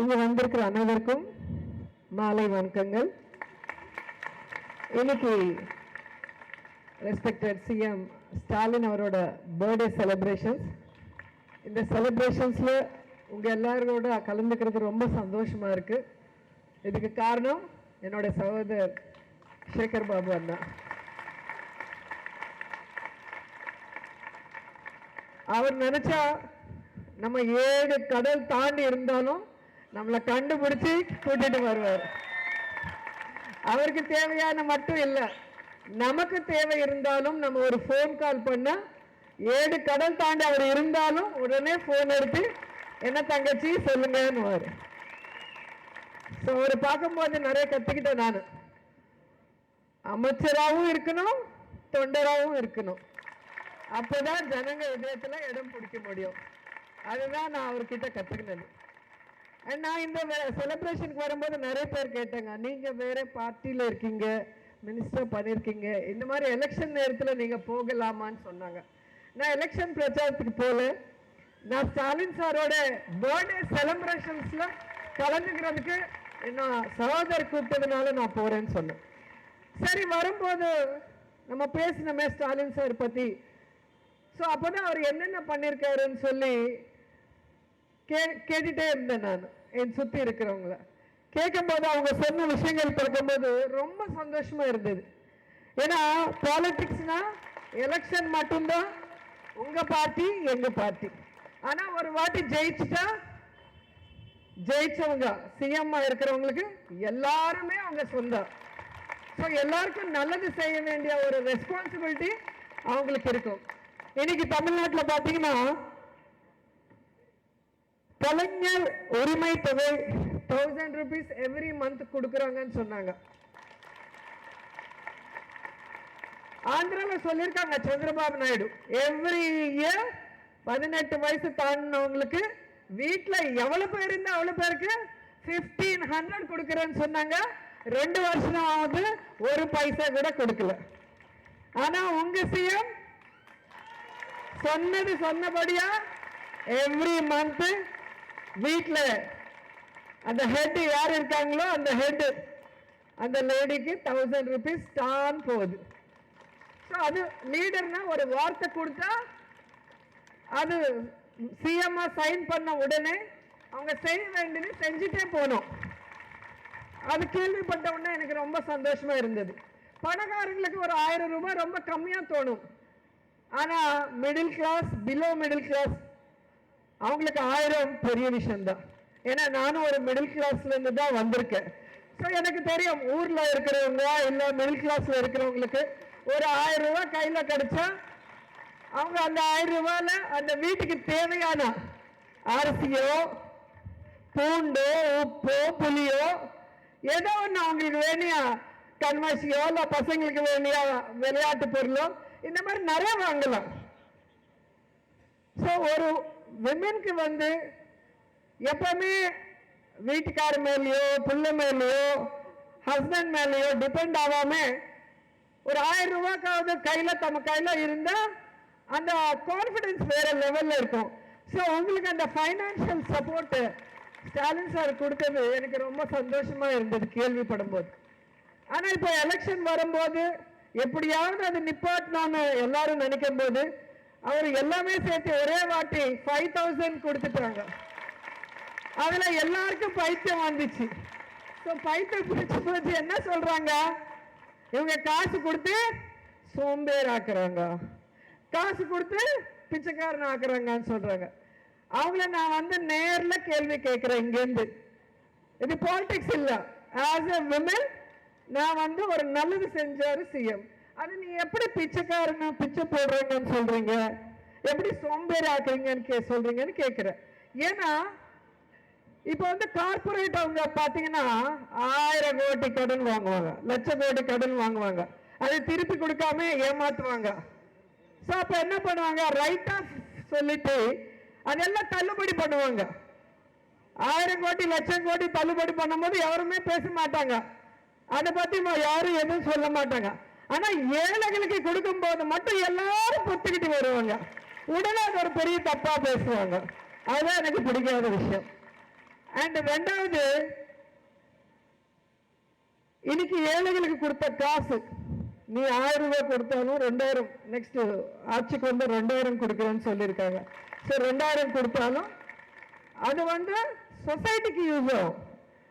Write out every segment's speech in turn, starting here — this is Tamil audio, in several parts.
இங்க வந்திருக்கிற அனைவருக்கும் மாலை வணக்கங்கள். இன்னைக்கு ரெஸ்பெக்டட் சிஎம் ஸ்டாலின் அவரோட பர்த்டே செலிப்ரேஷன்ஸ். இந்த செலிப்ரேஷன்ஸ்ல உங்க எல்லாரோட கலந்துக்கிறது ரொம்ப சந்தோஷமா இருக்கு. இதுக்கு காரணம் என்னோட சகோதரர் சேகர் பாபு அண்ணா. அவர் நினைச்சா நம்ம 7 கடல் தாண்டி இருந்தாலும் நம்மளை கண்டுபிடிச்சு கூட்டிட்டு வருவார். அவருக்கு தேவையான மட்டும் இல்லை, நமக்கு தேவை இருந்தாலும் நம்ம ஒரு ஃபோன் கால் பண்ண 7 கடல் தாண்டி அவர் இருந்தாலும் உடனே ஃபோன் எடுத்து என்ன தங்கச்சி சொல்லுங்கன்னு. ஸோ அவரை பார்க்கும்போது நிறைய கற்றுக்கிட்டேன். நான் அமைச்சராகவும் இருக்கணும், தொண்டராகவும் இருக்கணும். அப்போதான் ஜனங்க இதயத்தில் இடம் பிடிக்க முடியும். அதுதான் நான் அவர்கிட்ட கற்றுக்கினது. நான் இந்த செலிப்ரேஷனுக்கு வரும்போது நிறைய பேர் கேட்டாங்க, நீங்கள் வேற பார்ட்டியில் இருக்கீங்க, மினிஸ்டர் பண்ணியிருக்கீங்க, இந்த மாதிரி எலெக்ஷன் நேரத்தில் நீங்கள் போகலாமான்னு சொன்னாங்க. நான் எலெக்ஷன் பிரச்சாரத்துக்கு போகல, நான் ஸ்டாலின் சாரோட பர்த்டே செலிப்ரேஷன்ஸில் கலந்துக்கிறதுக்கு என்ன சகோதரர் கூப்பிட்டதுனால நான் போகிறேன்னு சொன்னேன். சரி, வரும்போது நம்ம பேசினோமே ஸ்டாலின் சார் பற்றி. ஸோ அப்போ தான் அவர் என்னென்ன பண்ணியிருக்காருன்னு சொல்லி கேட்டுகிட்டே இருந்தேன். நான் என் சுற்றி இருக்கிறவங்கள கேட்கும்போது அவங்க சொன்ன விஷயங்கள் பார்க்கும்போது ரொம்ப சந்தோஷமா இருந்தது. ஏன்னா பாலிட்டிக்ஸ்னா எலெக்ஷன் மட்டும்தான் உங்க பார்ட்டி எங்க பார்ட்டி. ஆனா ஒரு வாட்டி ஜெயிச்சுட்டா ஜெயிச்சவங்க சிஎம் இருக்கிறவங்களுக்கு எல்லாருமே அவங்க சொந்தம். ஸோ எல்லாருக்கும் நல்லது செய்ய வேண்டிய ஒரு ரெஸ்பான்சிபிலிட்டி அவங்களுக்கு இருக்கும். இன்னைக்கு தமிழ்நாட்டில் பார்த்தீங்கன்னா கலைஞர் உரிமை தொகை 1000 rupees எவ்ரி மந்த் கொடுக்குறாங்கன்னு சொன்னாங்க. ஆந்திராவில் சொல்லியிருக்காங்க சந்திரபாபு நாயுடு, எவ்ரி இயர் 18 வயசு தாண்டினவங்களுக்கு வீட்டில் எவ்வளவு பேர் இருந்தா அவ்வளவு பேருக்கு 1500 கொடுக்குறேன்னு சொன்னாங்க. 2 வருஷம் ஆகுது, ஒரு பைசா கூட கொடுக்கல. ஆனா உங்க சிஎம் சொன்னது சொன்னபடியா எவ்ரி மந்த் வீட்டில் அந்த ஹெட் யார் இருக்காங்களோ அந்த ஹெட் அந்த லேடிக்கு 1000 rupees டான் போகுது. ஸோ அது லீடர்னா ஒரு வார்த்தை கொடுத்தா அது சிஎம் சைன் பண்ண உடனே அவங்க செய்ய வேண்டியது செஞ்சுட்டே போனோம். அது கேள்விப்பட்ட உடனே எனக்கு ரொம்ப சந்தோஷமா இருந்தது. பணக்காரங்களுக்கு ஒரு 1000 ரூபாய் ரொம்ப கம்மியா தோணும். ஆனா middle class, below middle class அவங்களுக்கு 1000 பெரிய விஷயம்தான். ஏன்னா நானும் ஒரு மிடில் கிளாஸ்ல இருந்து தான் வந்திருக்கேன். ஸோ எனக்கு தெரியும், ஊர்ல இருக்கிறவங்க இல்ல மிடில் கிளாஸ்ல இருக்கிறவங்களுக்கு ஒரு 1000 ரூபாய் கையில கிடைச்சா அவங்க அந்த 1000 ரூபாயில அந்த வீட்டுக்கு தேவையான அரிசியோ பூண்டோ உப்போ புளியோ ஏதோ ஒன்று அவங்களுக்கு வேணிய கண்மாசியோ இல்ல பசங்களுக்கு வேணிய விளையாட்டு பொருளோ இந்த மாதிரி நிறைய வாங்கலாம். ஸோ ஒரு விமென்க்கு எப்பவுமே வீட்டுக்கார மேலேயோ பிள்ளை மேலேயோ ஹஸ்பண்ட் மேலேயோ டிபெண்ட் ஆகாம ஒரு 1000 ரூபாய்க்காவது கையில தம்ம கையில இருந்தா அந்த கான்பிடன்ஸ் வேற லெவல்ல இருக்கும். ஸோ உங்களுக்கு அந்த ஃபைனான்சியல் சப்போர்ட் ஸ்டாலின் சார் கொடுத்தது எனக்கு ரொம்ப சந்தோஷமா இருந்தது கேள்விப்படும் போது. ஆனா இப்போ எலெக்ஷன் வரும்போது எப்படியாவது அது நிப்பாட்டணும்னு எல்லாரும் நினைக்கும் போது அவர் எல்லாமே சேர்த்து ஒரே வாட்டி 5000 கொடுத்துட்டாங்க. அதுல எல்லாருக்கும் பைத்தியம் வந்துச்சு. ஸோ பைத்தியம் பிடிச்சு போச்சு. என்ன சொல்றாங்க, இவங்க காசு கொடுத்து சோம்பேறி ஆக்குறாங்க, காசு கொடுத்து பிச்சைக்காரன் ஆக்குறாங்கன்னு சொல்றாங்க. அவங்கள நான் நேர்ல கேள்வி கேட்கிறேன் இங்கேருந்து. இது பாலிடிக்ஸ் இல்ல, ஆஸ் எ விமன் நான் ஒரு நல்லது செஞ்சாரு சிஎம், அது நீ எப்படி பிச்சைக்காரங்க பிச்சை போடுறீங்கன்னு சொல்றீங்க, எப்படி சோம்பேறி ஆக்குறீங்கன்னு சொல்றீங்கன்னு கேட்கிறேன். ஏன்னா இப்ப கார்பரேட் அவங்க பாத்தீங்கன்னா 1000 கோடி கடன் வாங்குவாங்க, லட்ச கோடி கடன் வாங்குவாங்க, அதை திருப்பி கொடுக்காம ஏமாத்துவாங்க. ஸோ அப்ப என்ன பண்ணுவாங்க, ரைட் ஆஃப் சொல்லிட்டு அதெல்லாம் தள்ளுபடி பண்ணுவாங்க. 1000 கோடி லட்சம் கோடி தள்ளுபடி பண்ணும்போது யாருமே பேச மாட்டாங்க, அதை பத்தி யாரும் எதுவும் சொல்ல மாட்டாங்க. ஆனா ஏழைகளுக்கு கொடுக்கும் போது மட்டும் எல்லாரும் பொத்துக்கிட்டு வருவாங்க, உடனே அது ஒரு பெரிய தப்பா பேசுவாங்க. அதுதான் எனக்கு பிடிக்காத விஷயம். அண்ட் ரெண்டாவது, இன்னைக்கு ஏழைகளுக்கு கொடுத்த காசு, நீ 1000 ரூபாய் கொடுத்தாலும் 2000, நெக்ஸ்ட் ஆட்சிக்கு வந்து 2000 கொடுக்குறேன்னு சொல்லியிருக்காங்க. ஸோ 2000 கொடுத்தாலும் அது வந்து சொசைட்டிக்கு யூஸ் ஆகும்.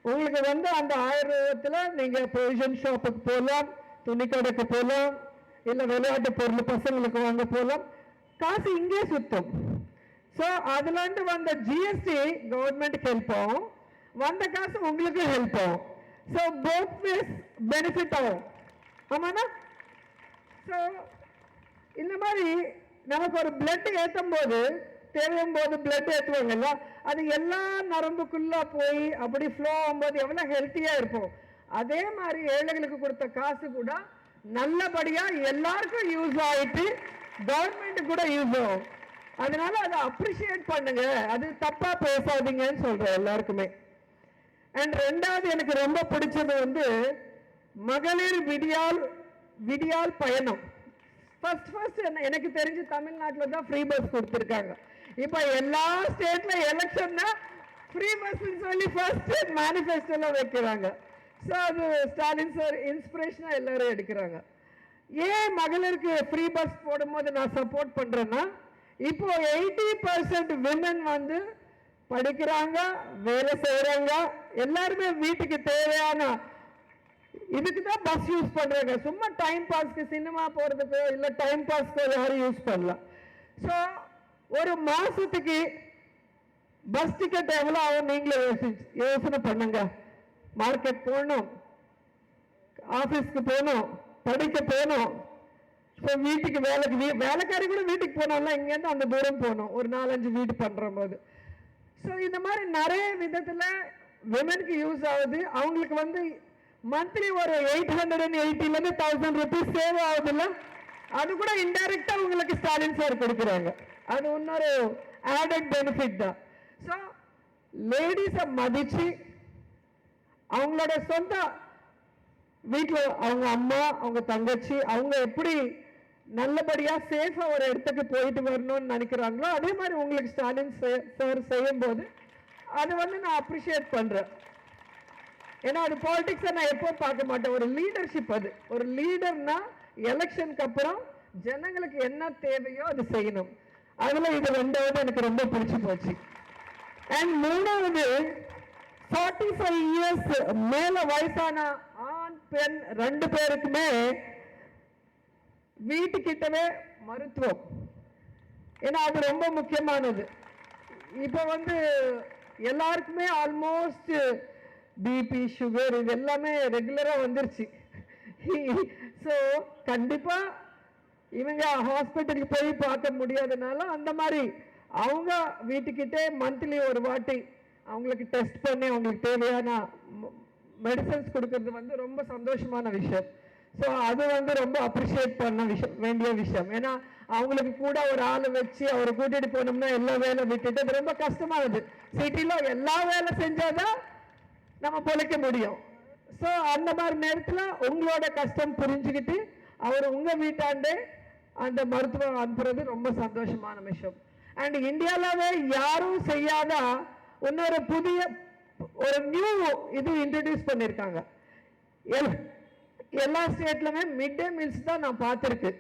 உங்களுக்கு வந்து அந்த 1000 ரூபாய்த்தில் நீங்கள் ப்ரொவிஷன் ஷாப்புக்கு போகலாம், துணி கடைக்கு போகலாம், இல்லை விளையாட்டு பொருள் பசங்களுக்கு வாங்க போகலாம், காசு இங்கே சுத்தம். ஸோ அதுலேருந்து வந்த ஜிஎஸ்டி கவர்மெண்ட்டுக்கு ஹெல்ப் ஆகும், வந்த காசு உங்களுக்கு ஹெல்ப் ஆகும். ஸோ போத் வேஸ் பெனிஃபிட் ஆகும். ஆமாண்ணா? ஸோ இந்த மாதிரி நமக்கு ஒரு பிளட் ஏற்றும் போது, தேவையும் போது பிளட் ஏற்றுவாங்கல்ல, அது எல்லா நரம்புக்குள்ளே போய் அப்படி ஃப்ளோ ஆகும்போது எவ்வளோ ஹெல்த்தியாக இருப்போம். அதே மாதிரி ஏழைகளுக்கு கொடுத்த காசு கூட நல்லபடியாக எல்லாருக்கும் யூஸ் ஆகிட்டு கவர்மெண்ட்டு கூட யூஸ் ஆகும். அதனால அதை அப்ரிஷியேட் பண்ணுங்க, அது தப்பாக பேசாதீங்கன்னு சொல்கிறேன் எல்லாருக்குமே. அண்ட் ரெண்டாவது எனக்கு ரொம்ப பிடிச்சது வந்து மகளிர் விடியால் பயணம். ஃபர்ஸ்ட் எனக்கு தெரிஞ்சு தமிழ்நாட்டில் தான் ஃப்ரீ பஸ் கொடுத்துருக்காங்க. இப்போ எல்லா ஸ்டேட்ல எலெக்ஷன்னா ஃப்ரீ பஸ் சொல்லி ஃபர்ஸ்ட் மேனிஃபெஸ்டோல வைக்கிறாங்க. ஸோ அது ஸ்டாலின் சார் இன்ஸ்பிரேஷனாக எல்லாரும் எடுக்கிறாங்க. ஏன் மகளிருக்கு ஃப்ரீ பஸ் போடும்போது நான் சப்போர்ட் பண்ணுறேன்னா, இப்போ 80% விமன் வந்து படிக்கிறாங்க, வேலை செய்கிறாங்க, எல்லாருமே வீட்டுக்கு தேவையான இதுக்கு தான் பஸ் யூஸ் பண்றாங்க. சும்மா டைம் பாஸ்க்கு சினிமா போறதுக்கோ இல்லை டைம் பாஸ்க்கோ யாரும் யூஸ் பண்ணலாம். ஸோ ஒரு மாசத்துக்கு பஸ் டிக்கெட் எவ்வளோ ஆகும் நீங்களே யோசனை பண்ணுங்க. மார்க்கெட் போகணும், ஆஃபீஸ்க்கு போகணும், படிக்க போகணும், ஸோ வீட்டுக்கு வேலைக்காரி கூட வீட்டுக்கு போனோம்ல, இங்கேருந்து அந்த தூரம் போகணும், ஒரு 4-5 வீடு பண்ணுற போது. ஸோ இந்த மாதிரி நிறைய விதத்தில் விமனுக்கு யூஸ் ஆகுது. அவங்களுக்கு வந்து மந்த்லி ஒரு 880 1000 rupees சேவ் ஆகுதுல்ல, அது கூட இன்டைரக்டா உங்களுக்கு ஸ்டாலின் சார் கொடுக்குறாங்க. அது இன்னொரு ஆடட் பெனிஃபிட் தான். ஸோ லேடிஸை மதிச்சு அவங்களோட சொந்த வீட்டில் அவங்க அம்மா, அவங்க தங்கச்சி, அவங்க எப்படி நல்லபடியா சேஃபா ஒரு இடத்துக்கு போயிட்டு வரணும்னு நினைக்கிறாங்களோ, அதே மாதிரி உங்களுக்கு ஸ்டாலின் சார் செய்யும் போது அது வந்து நான் அப்ரிஷியேட் பண்றேன். ஏன்னா அது பாலிடிக்ஸை நான் எப்போ பார்க்க மாட்டேன், ஒரு லீடர்ஷிப். அது ஒரு லீடர்னா எலெக்ஷனுக்கு அப்புறம் ஜனங்களுக்கு என்ன தேவையோ அது செய்யணும். அதுல இது ரெண்டாவது எனக்கு ரொம்ப பிடிச்சு போச்சு. அண்ட் மூணாவது, 45 years மேல வயசான ஆண் பெண் 2 பேருக்குமே வீட்டுக்கிட்டவே மருத்துவம். ஏன்னா அது ரொம்ப முக்கியமானது. இப்போ வந்து எல்லாருக்குமே ஆல்மோஸ்ட் பிபி, சுகர் இது எல்லாமே ரெகுலரா வந்துருச்சு. ஸோ கண்டிப்பா இவங்க ஹாஸ்பிட்டலுக்கு போய் பார்க்க முடியாதனால அந்த மாதிரி அவங்க வீட்டுக்கிட்டே மந்த்லி ஒரு வாட்டி அவங்களுக்கு டெஸ்ட் பண்ணி அவங்களுக்கு தேவையான மெடிசன்ஸ் கொடுக்கறது வந்து ரொம்ப சந்தோஷமான விஷயம். ஸோ அது வந்து ரொம்ப அப்ரிஷியேட் பண்ண வேண்டிய விஷயம். ஏன்னா அவங்களுக்கு கூட ஒரு ஆளை வச்சு அவரை கூட்டிட்டு போனோம்னா எல்லா வேலை விட்டுட்டு அது ரொம்ப கஷ்டமானது. சிட்டில எல்லா வேலை செஞ்சாதான் நம்ம பொழைக்க முடியும். ஸோ அந்த மாதிரி நேரத்தில் உங்களோட கஷ்டம் புரிஞ்சுக்கிட்டு அவர் உங்க வீட்டாண்டே அந்த மருத்துவம் அனுப்புறது ரொம்ப சந்தோஷமான விஷயம். அண்ட் இந்தியாவிலே யாரும் செய்யாத இன்னொரு புதிய ஒரு நியூ இது இன்ட்ரடியூஸ் பண்ணியிருக்காங்க. எல்லா ஸ்டேட்லுமே மிட் டே மீல்ஸ் தான் நான் பார்த்துருக்கு.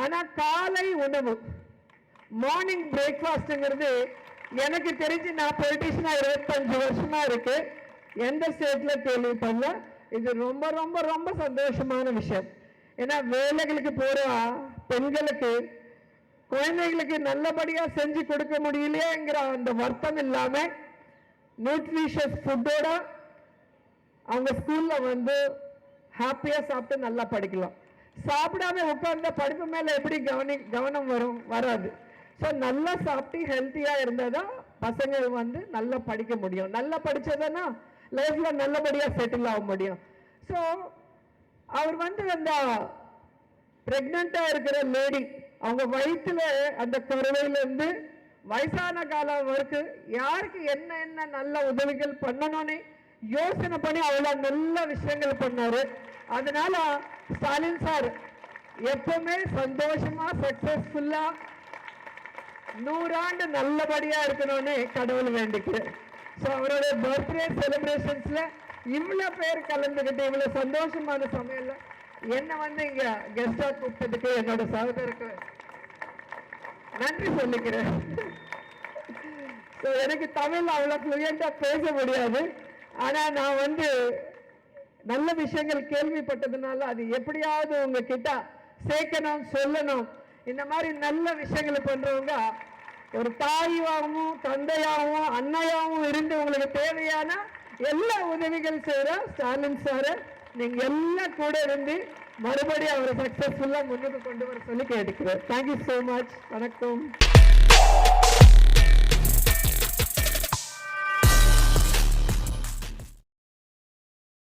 ஆனால் காலை உணவு மார்னிங் பிரேக்ஃபாஸ்ட்ங்கிறது எனக்கு தெரிஞ்சு நான் பொலிட்டிஷியனா 25 வருஷமா இருக்கு, எந்த ஸ்டேட்ல கேள்விப்படல. இது ரொம்ப ரொம்ப ரொம்ப சந்தோஷமான விஷயம். ஏன்னா வேலைகளுக்கு போற பெண்களுக்கு குழந்தைகளுக்கு நல்லபடியா செஞ்சு கொடுக்க முடியலையேங்கிற அந்த வருத்தம் இல்லாம நியூட்ரிஷியஸ் ஃபுட்டோட அவங்க ஸ்கூல்ல வந்து ஹாப்பியா சாப்பிட்டு நல்லா படிக்கலாம். சாப்பிடாம உட்கார்ந்த படிப்பு மேல எப்படி கவனம் வராது. ஸோ நல்லா சாப்பிட்டு ஹெல்த்தியா இருந்தாதான் பசங்க வந்து நல்லா படிக்க முடியும். நல்லா படிச்சதுன்னா லைஃப்ல நல்லபடியா செட்டில் ஆக முடியும். ஸோ அவர் வந்து அந்த பிரெக்னண்டா இருக்கிற லேடி அவங்க வயிற்றுல அந்த கருவையில இருந்து வயசான காலம் வரைக்கும் யாருக்கு என்ன என்ன நல்ல உதவிகள் பண்ணணும்னு யோசனை பண்ணி அவ்வளவு நல்ல விஷயங்கள் பண்ணாரு. அதனால ஸ்டாலின் சார் எப்பவுமே சந்தோஷமா சக்சஸ்ஃபுல்லா 100 ஆண்டு நல்லபடியா இருக்கணும்னு கடவுள் வேண்டிக்கிறேன். ஸோ அவருடைய பர்த்டே செலிப்ரேஷன்ஸ்ல இவ்வளோ பேர் கலந்துக்கிட்டு இவ்வளோ சந்தோஷமான சமையல்ல என்னை இங்க கெஸ்டா கூப்பிட்டதுக்கு என்னோட சகோதரருக்கு நன்றி சொல்லிக்கிறேன். எனக்கு தமிழ் அவ்வளோ ஃப்ளூயண்டா பேச முடியாது. ஆனா நான் நல்ல விஷயங்கள் கேள்விப்பட்டதுனால அது எப்படியாவது உங்ககிட்ட சேர்க்கணும், சொல்லணும். இந்த மாதிரி நல்ல விஷயங்களை பண்றவங்க ஒரு தாயாகவும் தந்தையாகவும் அன்னையாகவும் இருந்து உங்களுக்கு தேவையான எல்லா உதவிகள் செய்யற ஸ்டாலின் சார் நீங்க எல்லாம் கூட இருந்து மறுபடியும் அவரை சக்சஸ்ஃபுல்லா முன்னுக்கு கொண்டு வர சொல்லி கேட்டுக்கிறேன். Thank you so much. வணக்கம்.